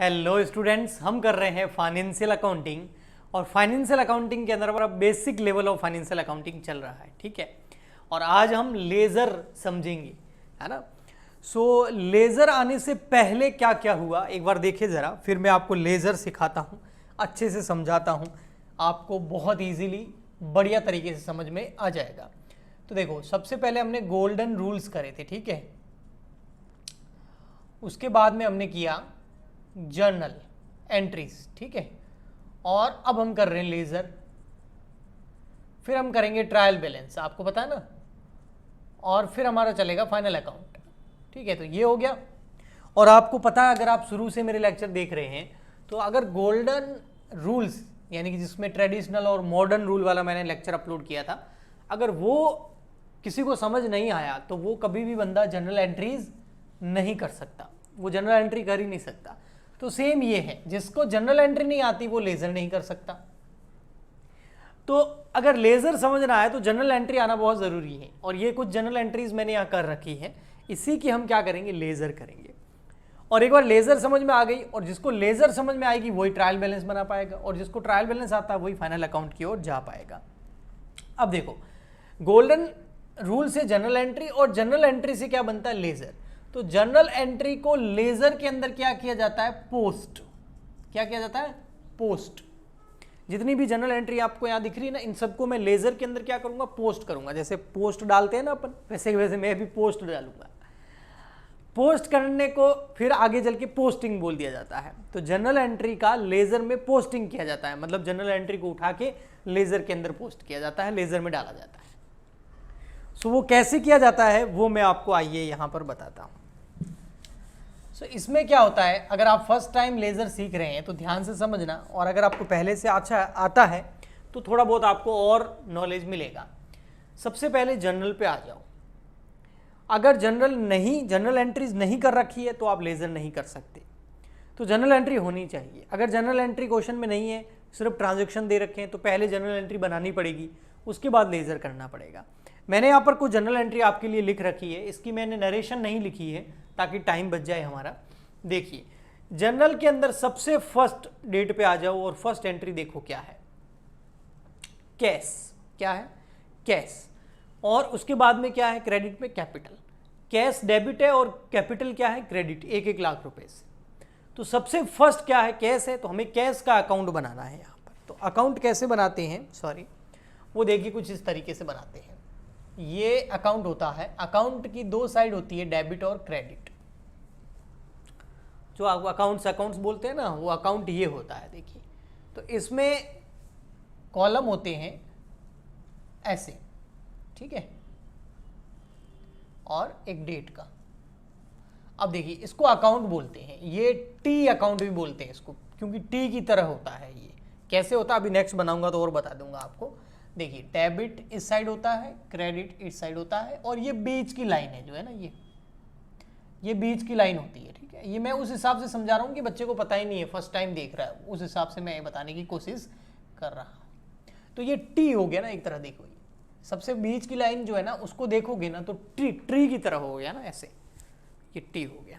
Hello students, हम कर रहे हैं फाइनेंशियल अकाउंटिंग और फाइनेंशियल अकाउंटिंग के अंदर हमारा basic level of financial accounting चल रहा है, ठीक है। और आज हम लेज़र समझेंगे, है ना। सो लेज़र आने से पहले क्या क्या हुआ एक बार देखिए ज़रा, फिर मैं आपको लेज़र सिखाता हूँ, अच्छे से समझाता हूँ, आपको बहुत ईजीली बढ़िया तरीके से समझ में आ जाएगा। तो देखो, सबसे पहले हमने गोल्डन रूल्स करे थे, ठीक है। उसके बाद में हमने किया जर्नल एंट्रीज, ठीक है। और अब हम कर रहे हैं लेजर, फिर हम करेंगे ट्रायल बैलेंस, आपको पता है ना, और फिर हमारा चलेगा फाइनल अकाउंट, ठीक है। तो ये हो गया। और आपको पता है, अगर आप शुरू से मेरे लेक्चर देख रहे हैं तो अगर गोल्डन रूल्स यानी कि जिसमें ट्रेडिशनल और मॉडर्न रूल वाला मैंने लेक्चर अपलोड किया था, अगर वो किसी को समझ नहीं आया तो वो कभी भी बंदा जनरल एंट्रीज नहीं कर सकता, वो जनरल एंट्री कर ही नहीं सकता। तो सेम ये है, जिसको जनरल एंट्री नहीं आती वो लेजर नहीं कर सकता। तो अगर लेजर समझना है तो जनरल एंट्री आना बहुत ज़रूरी है, और ये कुछ जनरल एंट्रीज मैंने यहाँ कर रखी है, इसी की हम क्या करेंगे, लेजर करेंगे। और एक बार लेजर समझ में आ गई, और जिसको लेजर समझ में आएगी वही ट्रायल बैलेंस बना पाएगा, और जिसको ट्रायल बैलेंस आता है वही फाइनल अकाउंट की ओर जा पाएगा। अब देखो, गोल्डन रूल से जनरल एंट्री और जनरल एंट्री से क्या बनता है, लेजर। तो जनरल एंट्री को लेजर के अंदर क्या किया जाता है, पोस्ट। क्या किया जाता है, पोस्ट। जितनी भी जनरल एंट्री आपको यहां दिख रही है ना, इन सबको मैं लेजर के अंदर क्या करूंगा, पोस्ट करूंगा। जैसे पोस्ट डालते हैं ना अपन, वैसे वैसे मैं भी पोस्ट डालूंगा। पोस्ट करने को फिर आगे चल के पोस्टिंग बोल दिया जाता है। तो जनरल एंट्री का लेजर में पोस्टिंग किया जाता है, मतलब जनरल एंट्री को उठा के लेजर के अंदर पोस्ट किया जाता है, लेजर में डाला जाता है। सो वो कैसे किया जाता है वो मैं आपको आइए यहां पर बताता हूं। सो इसमें क्या होता है, अगर आप फर्स्ट टाइम लेजर सीख रहे हैं तो ध्यान से समझना, और अगर आपको पहले से अच्छा आता है तो थोड़ा बहुत आपको और नॉलेज मिलेगा। सबसे पहले जनरल पे आ जाओ। अगर जनरल एंट्रीज नहीं कर रखी है तो आप लेजर नहीं कर सकते। तो जनरल एंट्री होनी चाहिए। अगर जनरल एंट्री क्वेश्चन में नहीं है, सिर्फ ट्रांजैक्शन दे रखे हैं, तो पहले जनरल एंट्री बनानी पड़ेगी, उसके बाद लेजर करना पड़ेगा। मैंने यहाँ पर कुछ जनरल एंट्री आपके लिए लिख रखी है, इसकी मैंने नरेशन नहीं लिखी है ताकि टाइम बच जाए हमारा। देखिए, जनरल के अंदर सबसे फर्स्ट डेट पे आ जाओ, और फर्स्ट एंट्री देखो क्या है, कैश। क्या है, कैश। और उसके बाद में क्या है, क्रेडिट में कैपिटल। कैश डेबिट है और कैपिटल क्या है, क्रेडिट, 1-1 लाख रुपए से। तो सबसे फर्स्ट क्या है, कैश है, तो हमें कैश का अकाउंट बनाना है यहाँ पर। तो अकाउंट कैसे बनाते हैं, सॉरी, वो देखिए कुछ इस तरीके से बनाते हैं। ये अकाउंट होता है, अकाउंट की दो साइड होती है, डेबिट और क्रेडिट। जो आप अकाउंट्स बोलते हैं ना, वो अकाउंट ये होता है। देखिए, तो इसमें कॉलम होते हैं ऐसे, ठीक है, और एक डेट का। अब देखिए, इसको अकाउंट बोलते हैं, ये टी अकाउंट भी बोलते हैं इसको, क्योंकि टी की तरह होता है। ये कैसे होता है अभी नेक्स्ट बनाऊंगा तो और बता दूंगा आपको। देखिए, डेबिट इस साइड होता है, क्रेडिट इस साइड होता है, और ये बीच की लाइन है जो है ना, ये बीच की लाइन होती है, ठीक है। ये मैं उस हिसाब से समझा रहा हूँ कि बच्चे को पता ही नहीं है, फर्स्ट टाइम देख रहा है, उस हिसाब से मैं बताने की कोशिश कर रहा हूँ। तो ये टी हो गया ना एक तरह, देखो ये सबसे बीच की लाइन जो है ना, उसको देखोगे ना तो ट्री की तरह हो गया ना, ऐसे ये टी हो गया।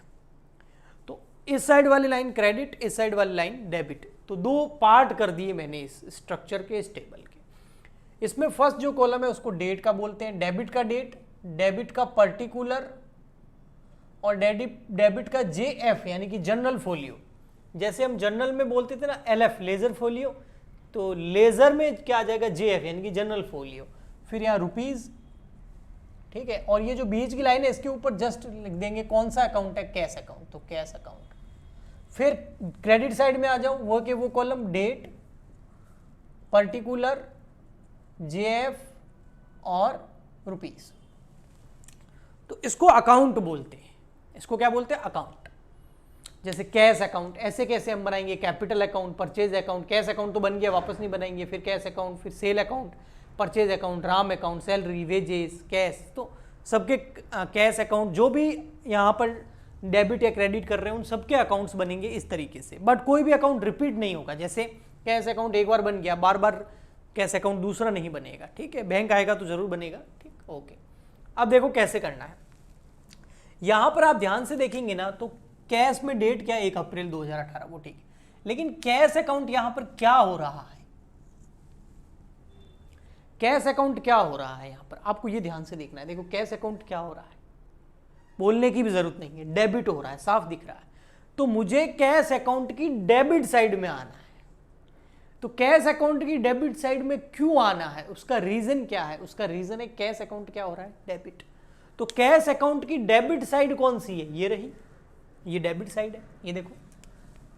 तो इस साइड वाली लाइन क्रेडिट, इस साइड वाली लाइन डेबिट। तो दो पार्ट कर दिए मैंने इस स्ट्रक्चर के, इस टेबल के। इसमें फर्स्ट जो कॉलम है उसको डेट का बोलते हैं, डेबिट का डेट, डेबिट का पर्टिकुलर, और डेबिट का जेएफ यानी कि जनरल फोलियो। जैसे हम जनरल में बोलते थे ना एलएफ, लेजर फोलियो, तो लेजर में क्या आ जाएगा, जेएफ यानी कि जनरल फोलियो। फिर यहाँ रुपीज, ठीक है। और ये जो बीच की लाइन है इसके ऊपर जस्ट लिख देंगे कौन सा अकाउंट है, कैश अकाउंट, तो कैश अकाउंट। फिर क्रेडिट साइड में आ जाओ, वो के वो कॉलम डेट, पर्टिकुलर, जेएफ और रुपीस। तो इसको अकाउंट बोलते हैं। इसको क्या बोलते हैं, अकाउंट। जैसे कैश अकाउंट, ऐसे कैसे हम बनाएंगे, capital account, purchase account. Cash account तो बन गया, वापस नहीं बनाएंगे। फिर कैश अकाउंट, फिर sale account, purchase account, Ram account, salary, wages, cash. तो सबके कैश अकाउंट, जो भी यहाँ पर डेबिट या क्रेडिट कर रहे हैं, उन सबके अकाउंट्स बनेंगे इस तरीके से। बट कोई भी अकाउंट रिपीट नहीं होगा। जैसे कैश अकाउंट एक बार बन गया, बार बार कैश अकाउंट दूसरा नहीं बनेगा, ठीक है। बैंक आएगा तो जरूर बनेगा, ठीक, ओके। अब देखो कैसे करना है। यहां पर आप ध्यान से देखेंगे ना तो कैश में डेट क्या 1 अप्रैल 2018, वो ठीक है, लेकिन कैश अकाउंट यहां पर क्या हो रहा है, कैश अकाउंट क्या हो रहा है यहां पर, आपको ये ध्यान से देखना है। देखो कैश अकाउंट क्या हो रहा है, बोलने की भी जरूरत नहीं है, डेबिट हो रहा है, साफ दिख रहा है। तो मुझे कैश अकाउंट की डेबिट साइड में आना है। तो कैश अकाउंट की डेबिट साइड में क्यों आना है, उसका रीजन क्या है, उसका रीजन है कैश अकाउंट क्या हो रहा है, डेबिट। तो कैश अकाउंट की डेबिट साइड कौन सी है, ये रही, ये डेबिट साइड है, ये देखो,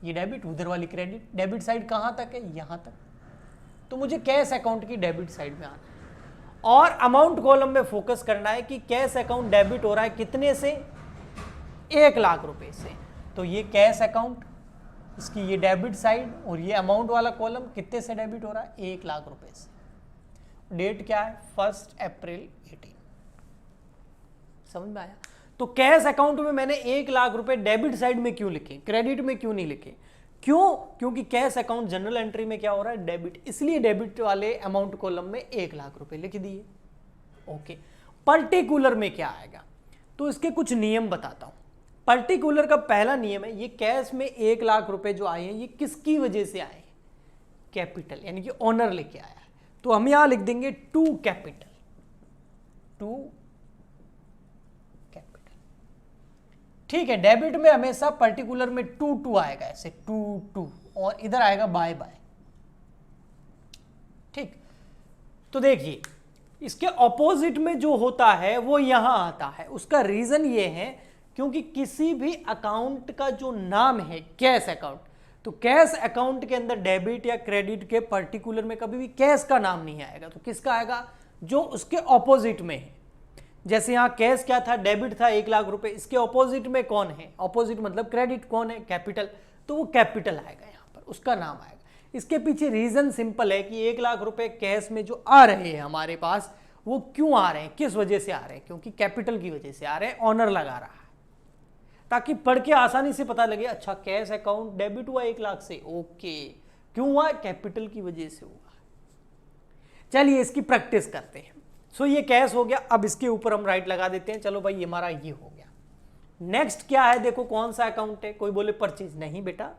ये डेबिट, उधर वाली क्रेडिट। डेबिट साइड कहां तक है, यहां तक। तो मुझे कैश अकाउंट की डेबिट साइड में आना है और अमाउंट कॉलम में फोकस करना है कि कैश अकाउंट डेबिट हो रहा है कितने से, 1 लाख रुपए से। तो ये कैश अकाउंट, इसकी ये डेबिट साइड और ये अमाउंट वाला कॉलम कितने से डेबिट हो रहा है, 1 लाख रुपए से। डेट क्या है, 1 अप्रैल 18। समझ में आया। तो कैश अकाउंट में मैंने 1 लाख रुपए डेबिट साइड में क्यों लिखे, क्रेडिट में क्यों नहीं लिखे, क्यों, क्योंकि कैश अकाउंट जनरल एंट्री में क्या हो रहा है, डेबिट, इसलिए डेबिट वाले अमाउंट कॉलम में 1 लाख रुपए लिख दिए। ओके, पर्टिकुलर में क्या आएगा, तो इसके कुछ नियम बताता हूं। पर्टिकुलर का पहला नियम है, ये कैश में 1 लाख रुपए जो आए हैं ये किसकी वजह से आए हैं, कैपिटल, यानी कि ओनर लेके आया है। तो हम यहां लिख देंगे टू कैपिटल, टू कैपिटल। ठीक है, डेबिट में हमेशा पर्टिकुलर में टू आएगा, ऐसे टू, और इधर आएगा बाय। ठीक, तो देखिए इसके ऑपोजिट में जो होता है वो यहां आता है। उसका रीजन ये है क्योंकि किसी भी अकाउंट का जो नाम है कैश अकाउंट, तो कैश अकाउंट के अंदर डेबिट या क्रेडिट के पर्टिकुलर में कभी भी कैश का नाम नहीं आएगा। तो किसका आएगा, जो उसके ऑपोजिट में है। जैसे यहां कैश क्या था, डेबिट था 1 लाख रुपए, इसके ऑपोजिट में कौन है, ऑपोजिट मतलब क्रेडिट कौन है, कैपिटल, तो वो कैपिटल आएगा यहां पर, उसका नाम आएगा। इसके पीछे रीजन सिंपल है कि 1 लाख रुपए कैश में जो आ रहे हैं हमारे पास, वो क्यों आ रहे हैं, किस वजह से आ रहे हैं, क्योंकि कैपिटल की वजह से आ रहे हैं, ऑनर लगा रहा है, ताकि पढ़ के आसानी से पता लगे, अच्छा कैश अकाउंट डेबिट हुआ 1 लाख से, ओके, क्यों हुआ, कैपिटल की वजह से हुआ। चलिए इसकी प्रैक्टिस करते हैं। सो ये कैश हो गया, अब इसके ऊपर हम राइट लगा देते हैं, चलो भाई ये हमारा ये हो गया। नेक्स्ट क्या है, देखो कौन सा अकाउंट है, कोई बोले परचेज, नहीं बेटा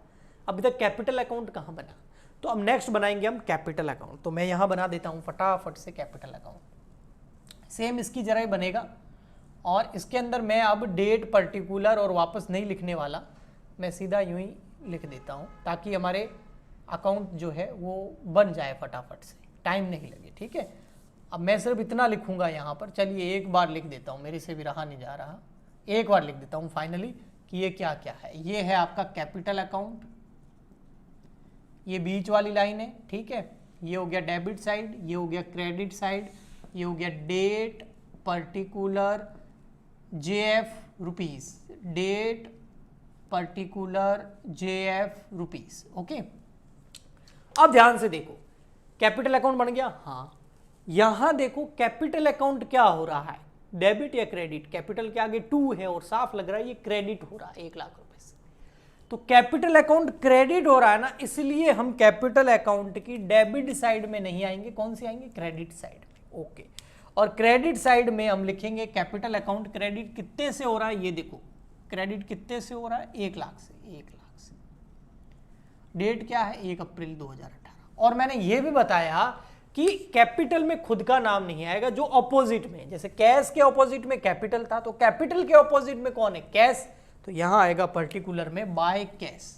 अभी तक कैपिटल अकाउंट कहां बना, तो अब नेक्स्ट बनाएंगे हम कैपिटल अकाउंट। तो मैं यहां बना देता हूं फटाफट से कैपिटल अकाउंट, सेम इसकी जरा ही बनेगा, और इसके अंदर मैं अब डेट पर्टिकुलर और वापस नहीं लिखने वाला, मैं सीधा यूं ही लिख देता हूं ताकि हमारे अकाउंट जो है वो बन जाए फटाफट से, टाइम नहीं लगे। ठीक है, अब मैं सिर्फ इतना लिखूंगा यहाँ पर, चलिए एक बार लिख देता हूँ, मेरे से भी रहा नहीं जा रहा, एक बार लिख देता हूँ फाइनली कि ये क्या क्या है। ये है आपका कैपिटल अकाउंट, ये बीच वाली लाइन है, ठीक है, ये हो गया डेबिट साइड, ये हो गया क्रेडिट साइड, ये हो गया that particular JF rupees, that particular JF rupees. Okay, अब ध्यान से देखो कैपिटल अकाउंट बन गया, हाँ, यहां देखो कैपिटल अकाउंट क्या हो रहा है, डेबिट या क्रेडिट, कैपिटल के आगे 2 है और साफ लग रहा है ये क्रेडिट हो रहा है 1 लाख रुपए से। तो कैपिटल अकाउंट क्रेडिट हो रहा है ना, इसलिए हम कैपिटल अकाउंट की डेबिट साइड में नहीं आएंगे, कौन सी आएंगे, क्रेडिट साइड में। ओके, और क्रेडिट साइड में हम लिखेंगे कैपिटल अकाउंट क्रेडिट कितने से हो रहा है, ये देखो क्रेडिट कितने से हो रहा है, 1 लाख से, 1 लाख से। डेट क्या है, 1 अप्रैल 2018। और मैंने ये भी बताया कि कैपिटल में खुद का नाम नहीं आएगा, जो ऑपोजिट में, जैसे कैश के ऑपोजिट में कैपिटल था, तो कैपिटल के ऑपोजिट में कौन है, कैश, तो यहां आएगा पर्टिकुलर में बाय कैश।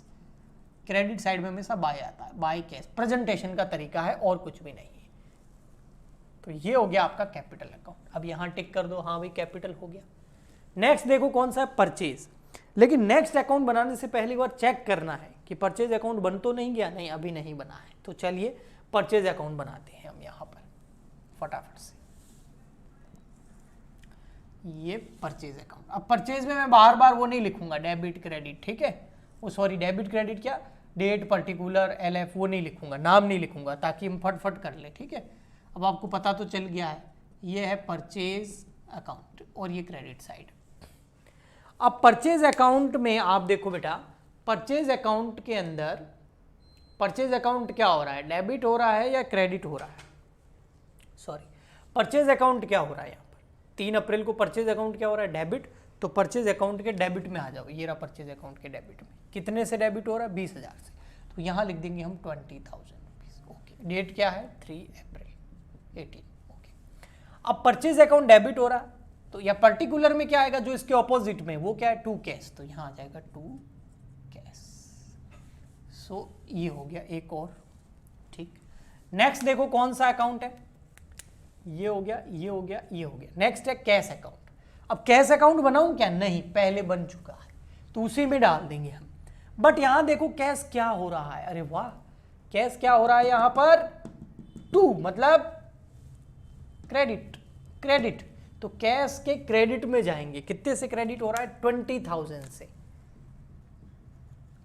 क्रेडिट साइड में हमेशा बाय आता है, बाय कैश, प्रेजेंटेशन का तरीका है और कुछ भी नहीं है। तो ये हो गया आपका कैपिटल अकाउंट। अब यहां टिक कर दो, हाँ भाई कैपिटल हो गया। नेक्स्ट देखो कौन सा है, परचेज। लेकिन नेक्स्ट अकाउंट बनाने से पहली बार चेक करना है कि परचेज अकाउंट बन तो नहीं गया, नहीं अभी नहीं बना है। तो चलिए परचेज अकाउंट बनाते हैं हम यहां पर फटाफट से। ये परचेज अकाउंट, अब परचेज में मैं बार बार वो नहीं लिखूंगा डेबिट क्रेडिट, ठीक है, वो सॉरी डेबिट क्रेडिट क्या, डेट पर्टिकुलर LF, वो नहीं लिखूंगा, नाम नहीं लिखूंगा, ताकि हम फटफट कर ले। ठीक है, अब आपको पता तो चल गया है, ये है परचेज अकाउंट और ये क्रेडिट साइड। अब परचेज अकाउंट में आप देखो बेटा, परचेज अकाउंट के अंदर परचेज अकाउंट क्या हो रहा है, डेबिट हो रहा है या क्रेडिट हो रहा है, सॉरी परचेज अकाउंट क्या हो रहा है यहाँ पर, 3 अप्रैल को परचेज अकाउंट क्या हो रहा है, डेबिट, तो परचेज अकाउंट के डेबिट में आ जाओ, ये रहा परचेज अकाउंट के डेबिट में। कितने से डेबिट हो रहा है? 20,000 से। तो यहाँ लिख देंगे हम 20,000 रुपीज़। ओके, डेट क्या है? 3 अप्रैल 18। ओके, अब परचेज अकाउंट डेबिट हो रहा, तो या पर्टिकुलर में क्या आएगा जो इसके ऑपोजिट में, वो क्या है? टू कैश, तो यहाँ आ जाएगा टू कैश। सो ये हो गया एक और। ठीक, नेक्स्ट देखो कौन सा अकाउंट है, ये हो गया, ये हो गया, ये हो गया। नेक्स्ट है कैश अकाउंट। अब कैश अकाउंट बनाऊं क्या? नहीं, पहले बन चुका है तो उसी में डाल देंगे हम। बट यहां देखो कैश क्या हो रहा है, अरे वाह, कैश क्या हो रहा है यहां पर? 2, मतलब क्रेडिट, क्रेडिट। तो कैश के क्रेडिट में जाएंगे। कितने से क्रेडिट हो रहा है? 20,000 से।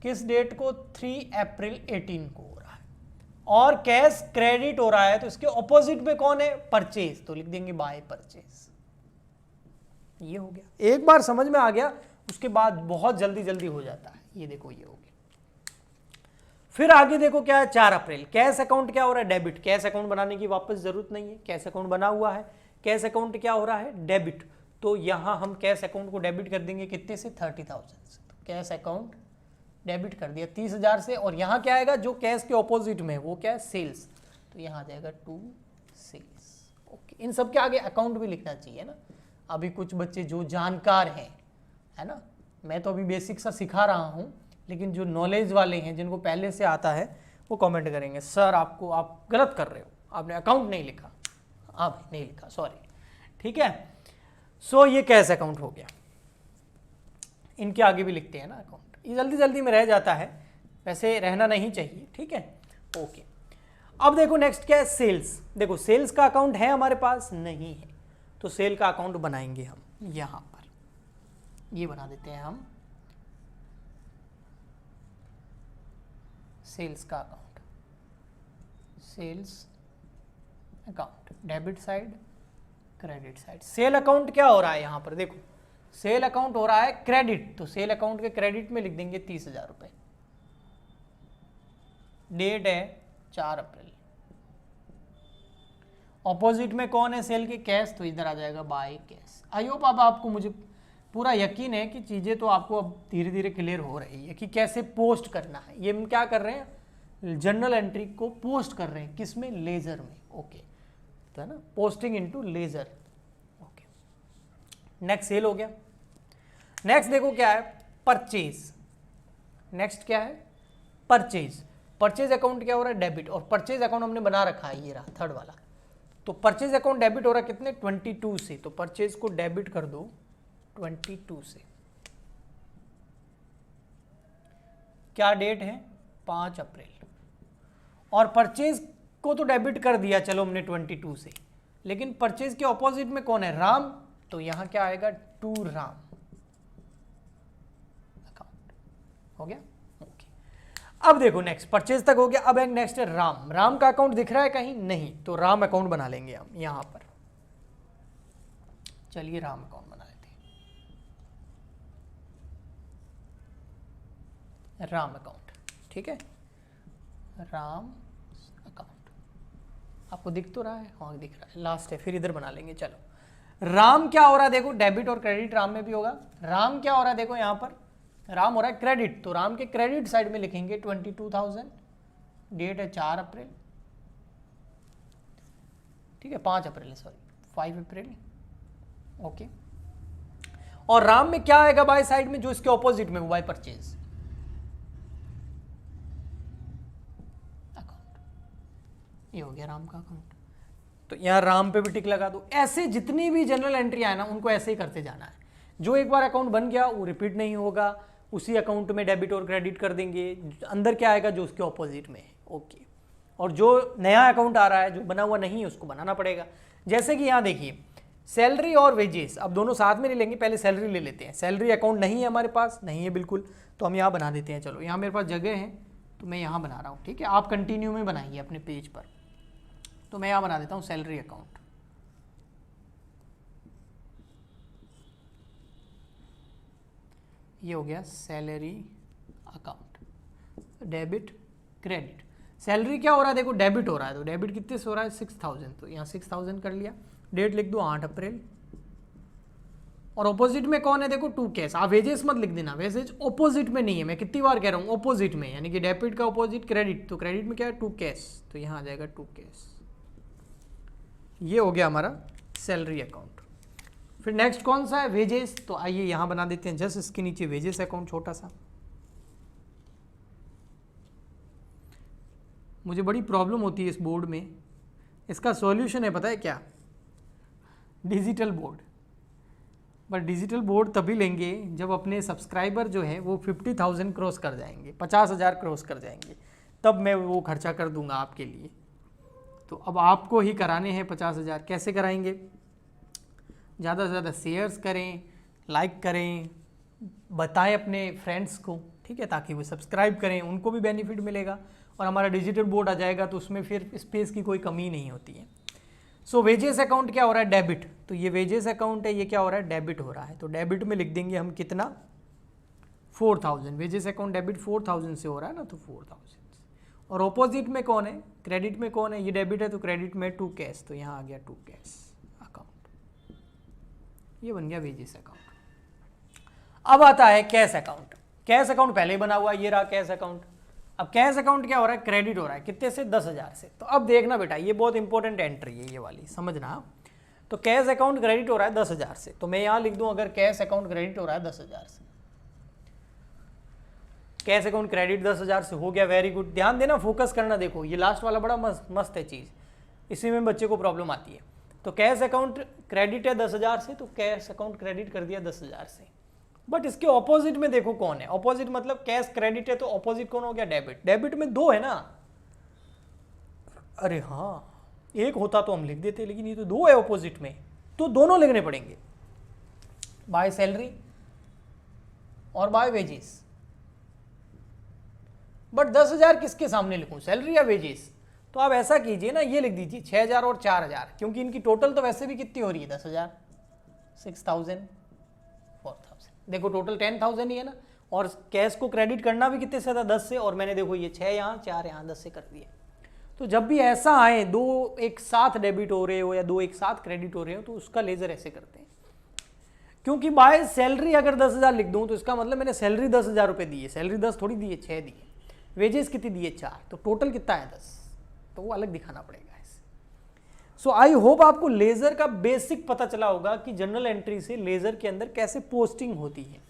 किस डेट को? 3 अप्रैल 18 को हो रहा है। और कैश क्रेडिट हो रहा है तो इसके ऑपोजिट में कौन है? परचेज, तो लिख देंगे बाय परचेज। ये हो गया। एक बार समझ में आ गया, उसके बाद बहुत जल्दी जल्दी हो जाता है। ये देखो, ये हो गया। फिर आगे देखो क्या है? 4 अप्रैल कैश अकाउंट क्या हो रहा है? डेबिट। कैश अकाउंट बनाने की वापस जरूरत नहीं है, कैश अकाउंट बना हुआ है। कैश अकाउंट क्या हो रहा है? डेबिट। तो यहां हम कैश अकाउंट को डेबिट कर देंगे कितने से? 30,000 से। तो कैश अकाउंट डेबिट कर दिया 30,000 से। और यहां क्या आएगा जो कैश के ऑपोजिट में, वो क्या है? सेल्स। तो यहां आ जाएगा टू सेल्स। ओके, इन सब के आगे अकाउंट भी लिखना चाहिए ना। अभी कुछ बच्चे जो जानकार हैं, है ना, मैं तो अभी बेसिक सा सिखा रहा हूं, लेकिन जो नॉलेज वाले हैं, जिनको पहले से आता है, वो कमेंट करेंगे सर आपको, आप गलत कर रहे हो, आपने अकाउंट नहीं लिखा। आप नहीं लिखा, सॉरी। ठीक है, सो ये कैश अकाउंट हो गया। इनके आगे भी लिखते हैं ना अकाउंट, ये जल्दी जल्दी में रह जाता है, वैसे रहना नहीं चाहिए। ठीक है, ओके। अब देखो नेक्स्ट क्या है? सेल्स। देखो सेल्स का अकाउंट है हमारे पास? नहीं है, तो सेल का अकाउंट बनाएंगे हम यहां पर। ये बना देते हैं हम सेल्स का account. Sales account, debit side, credit side. Sale account क्या हो रहा है यहां पर? देखो सेल अकाउंट हो रहा है क्रेडिट, तो सेल अकाउंट के क्रेडिट में लिख देंगे 30,000 रुपए। डेट है 4 अप्रैल। ऑपोजिट में कौन है सेल के? कैश, तो इधर आ जाएगा बाय कैश। आई होप अब आपको, मुझे पूरा यकीन है कि चीज़ें तो आपको अब धीरे धीरे क्लियर हो रही है कि कैसे पोस्ट करना है। ये हम क्या कर रहे हैं? जर्नल एंट्री को पोस्ट कर रहे हैं, किस में? लेजर में। ओके, तो है ना, posting into ledger. Okay, next sale हो गया। नेक्स्ट देखो क्या है? परचेज। नेक्स्ट क्या है? परचेज। परचेज अकाउंट क्या हो रहा है? डेबिट। और परचेज अकाउंट हमने बना रखा है, ये रहा थर्ड वाला। तो परचेज अकाउंट डेबिट हो रहा है कितने? 22 से। तो परचेज को डेबिट कर दो 22 से। क्या डेट है? 5 अप्रैल। और परचेज को तो डेबिट कर दिया चलो हमने 22 से, लेकिन परचेज के ऑपोजिट में कौन है? राम। तो यहां क्या आएगा? To Ram account. हो गया? ओके। अब देखो नेक्स्ट परचेज तक हो गया। अब एक नेक्स्ट है राम। राम का अकाउंट दिख रहा है कहीं? नहीं, तो राम अकाउंट बना लेंगे हम यहां पर। चलिए राम अकाउंट बना लेते हैं, राम अकाउंट। ठीक है, राम अकाउंट आपको दिख तो रहा है? हाँ दिख रहा है, लास्ट है, फिर इधर बना लेंगे। चलो राम क्या हो रहा है? देखो डेबिट और क्रेडिट राम में भी होगा। राम क्या हो रहा है? देखो यहां पर राम हो रहा है क्रेडिट, तो राम के क्रेडिट साइड में लिखेंगे 22,000। डेट है 4 अप्रैल। ठीक है, 5 अप्रैल, सॉरी 5 अप्रैल। ओके, और राम में क्या आएगा बाय साइड में? जो इसके ऑपोजिट में, बाय परचेज अकाउंट। ये हो गया राम का अकाउंट। तो यहां राम पे भी टिक लगा दो। ऐसे जितनी भी जनरल एंट्री आए ना, उनको ऐसे ही करते जाना है। जो एक बार अकाउंट बन गया वो रिपीट नहीं होगा, उसी अकाउंट में डेबिट और क्रेडिट कर देंगे। अंदर क्या आएगा? जो उसके ऑपोजिट में है। ओके, और जो नया अकाउंट आ रहा है, जो बना हुआ नहीं है, उसको बनाना पड़ेगा। जैसे कि यहाँ देखिए सैलरी और वेजेस, अब दोनों साथ में नहीं लेंगे, पहले सैलरी ले लेते हैं। सैलरी अकाउंट नहीं है हमारे पास, नहीं है बिल्कुल, तो हम यहाँ बना देते हैं। चलो यहाँ मेरे पास जगह है तो मैं यहाँ बना रहा हूँ। ठीक है, आप कंटिन्यू में बनाइए अपने पेज पर। तो मैं यहाँ बना देता हूँ सैलरी अकाउंट। ये हो गया salary account, debit credit. Salary क्या हो रहा है? देखो डेबिट हो रहा है, तो डेबिट कितने से हो रहा है? 6,000, तो यहाँ 6,000 कर लिया। डेट लिख दो 8 अप्रैल। और ऑपोजिट में कौन है, देखो टू कैश। आप वेजेस मत लिख देना, वेजेस ऑपोजिट में नहीं है, मैं कितनी बार कह रहा हूँ ऑपोजिट में, यानी कि डेबिट का ऑपोजिट क्रेडिट, तो क्रेडिट में क्या है टू कैश, तो यहाँ आ जाएगा टू कैश। ये हो गया हमारा सैलरी अकाउंट। फिर नेक्स्ट कौन सा है, वेजेस, तो आइए यहाँ बना देते हैं जस्ट इसके नीचे वेजेस अकाउंट छोटा सा। मुझे बड़ी प्रॉब्लम होती है इस बोर्ड में, इसका सॉल्यूशन है पता है क्या, डिजिटल बोर्ड। पर डिजिटल बोर्ड तभी लेंगे जब अपने सब्सक्राइबर जो है वो 50,000 क्रॉस कर जाएंगे, 50,000 क्रॉस कर जाएंगे, तब मैं वो खर्चा कर दूंगा आपके लिए। तो अब आपको ही कराने हैं 50,000, कैसे कराएंगे, ज़्यादा से ज़्यादा शेयर्स करें, लाइक करें, बताएं अपने फ्रेंड्स को, ठीक है, ताकि वो सब्सक्राइब करें, उनको भी बेनिफिट मिलेगा और हमारा डिजिटल बोर्ड आ जाएगा तो उसमें फिर स्पेस की कोई कमी नहीं होती है। सो वेजेस अकाउंट क्या हो रहा है, डेबिट, तो ये वेजेस अकाउंट है, ये क्या हो रहा है, डेबिट हो रहा है। तो डेबिट में लिख देंगे हम कितना, 4,000, वेजेस अकाउंट डेबिट 4,000 से हो रहा है ना, तो 4,000। और ऑपोजिट में कौन है, क्रेडिट में कौन है, ये डेबिट है तो क्रेडिट में टू कैश, तो यहाँ आ गया टू कैश अकाउंट, ये बन गया वेजेस अकाउंट। अब आता है कैश अकाउंट। कैश अकाउंट पहले ही बना हुआ है, ये रहा कैश अकाउंट। अब कैश अकाउंट क्या हो रहा है, क्रेडिट हो रहा है, कितने से, 10,000 से। तो अब देखना बेटा, ये बहुत इंपॉर्टेंट एंट्री है ये वाली, समझना। तो कैश अकाउंट क्रेडिट हो रहा है 10,000 से, तो मैं यहाँ लिख दूं अगर कैश अकाउंट क्रेडिट हो रहा है 10,000 से, कैश अकाउंट क्रेडिट 10,000 से हो गया, वेरी गुड। ध्यान देना, फोकस करना, देखो ये लास्ट वाला बड़ा मस्त है चीज़, इसी में बच्चे को प्रॉब्लम आती है। तो कैश अकाउंट क्रेडिट है 10,000 से, तो कैश अकाउंट क्रेडिट कर दिया 10,000 से। बट इसके ऑपोजिट में देखो कौन है, ऑपोजिट मतलब कैश क्रेडिट है तो ऑपोजिट कौन हो गया, डेबिट। डेबिट में दो है ना, अरे हाँ एक होता तो हम लिख देते, लेकिन ये तो दो है ऑपोजिट में, तो दोनों लिखने पड़ेंगे, बाय सैलरी और बाय वेजेस। बट 10,000 किसके सामने लिखूं, सैलरी या वेजेस, तो आप ऐसा कीजिए ना, ये लिख दीजिए 6,000 और 4,000, क्योंकि इनकी टोटल तो वैसे भी कितनी हो रही है, 10,000, 6,000, 4,000, देखो टोटल 10,000 ही है ना। और कैश को क्रेडिट करना भी कितने से था, 10 से, और मैंने देखो ये 6 यहाँ 4 यहाँ 10 से कर दिए। तो जब भी ऐसा आए, दो एक साथ डेबिट हो रहे हो या दो एक साथ क्रेडिट हो रहे हो, तो उसका लेजर ऐसे करते हैं। क्योंकि बाय सैलरी अगर 10,000 लिख दूं तो इसका मतलब मैंने सैलरी 10,000 रुपये दी है, सैलरी 10 थोड़ी दी है, 6 दी है। वेजेस कितनी दी है, 4, तो टोटल कितना है 10, तो वो अलग दिखाना पड़ेगा। सो आई होप आपको लेजर का बेसिक पता चला होगा कि जनरल एंट्री से लेजर के अंदर कैसे पोस्टिंग होती है,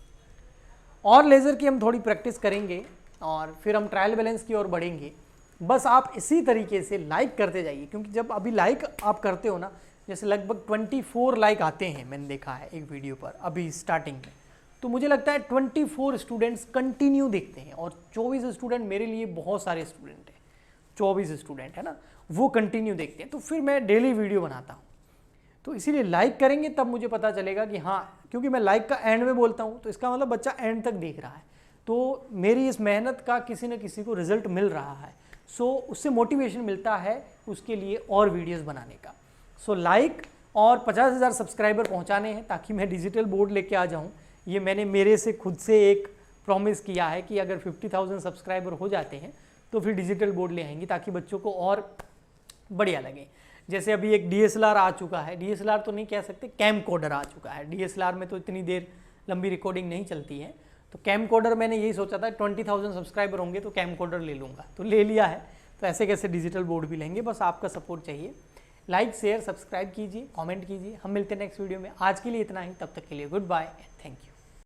और लेजर की हम थोड़ी प्रैक्टिस करेंगे और फिर हम ट्रायल बैलेंस की ओर बढ़ेंगे। बस आप इसी तरीके से लाइक करते जाइए, क्योंकि जब अभी लाइक आप करते हो ना, जैसे लगभग 24 लाइक आते हैं, मैंने देखा है एक वीडियो पर अभी स्टार्टिंग में, तो मुझे लगता है 24 स्टूडेंट्स कंटिन्यू देखते हैं, और 24 स्टूडेंट मेरे लिए बहुत सारे स्टूडेंट हैं, 24 स्टूडेंट है ना, वो कंटिन्यू देखते हैं। तो फिर मैं डेली वीडियो बनाता हूँ, तो इसीलिए लाइक करेंगे तब मुझे पता चलेगा कि हाँ, क्योंकि मैं लाइक का एंड में बोलता हूँ, तो इसका मतलब बच्चा एंड तक देख रहा है, तो मेरी इस मेहनत का किसी न किसी को रिजल्ट मिल रहा है। सो उससे मोटिवेशन मिलता है उसके लिए और वीडियोस बनाने का। सो लाइक और 50,000 सब्सक्राइबर पहुँचाने हैं ताकि मैं डिजिटल बोर्ड लेके आ जाऊँ। ये मैंने मेरे से खुद से एक प्रॉमिस किया है कि अगर 50,000 सब्सक्राइबर हो जाते हैं तो फिर डिजिटल बोर्ड ले आएंगे, ताकि बच्चों को और बढ़िया लगे। जैसे अभी एक DSLR आ चुका है, DSLR तो नहीं कह सकते, कैमकोडर आ चुका है। DSLR में तो इतनी देर लंबी रिकॉर्डिंग नहीं चलती है, तो कैमकोडर मैंने यही सोचा था 20,000 सब्सक्राइबर होंगे तो कैमकोडर ले लूँगा, तो ले लिया है। तो ऐसे कैसे डिजिटल बोर्ड भी लेंगे, बस आपका सपोर्ट चाहिए। लाइक शेयर सब्सक्राइब कीजिए, कमेंट कीजिए। हम मिलते हैं नेक्स्ट वीडियो में। आज के लिए इतना ही, तब तक के लिए good bye and thank you.